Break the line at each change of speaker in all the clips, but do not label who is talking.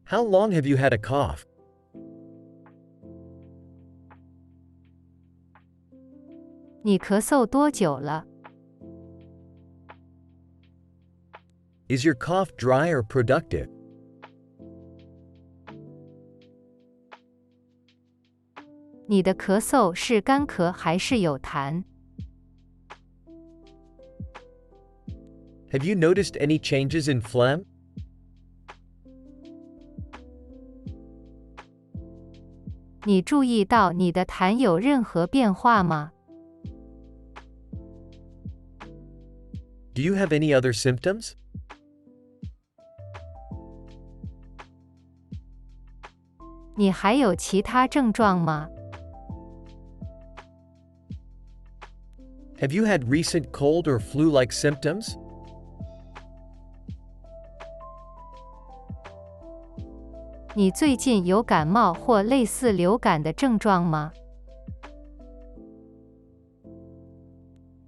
How long have you had a cough?
你咳嗽多久了？
Is your cough dry or productive?
你的咳嗽是干咳还是有痰？
Have you noticed any changes in phlegm?
你注意到你的痰有任何变化吗？
Do you have any other symptoms?
你还有其他症状吗？
Have you had recent cold or flu-like symptoms?
你最近有感冒或类似流感的症状吗？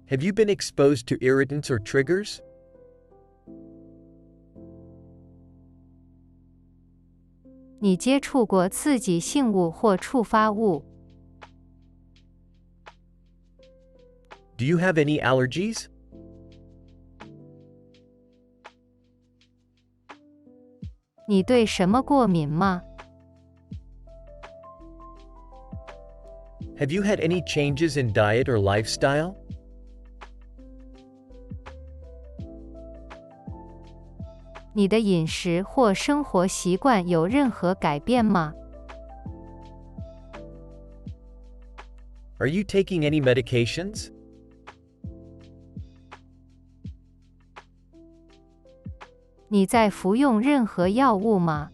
Have you been exposed to irritants or triggers?
你接触过刺激性物或触发物？
Do you have any allergies?
你对什么过敏吗？
Have you had any changes in diet or lifestyle?
你的饮食或生活习惯有任何改变吗？
Are you taking any medications?
你在服用任何药物吗？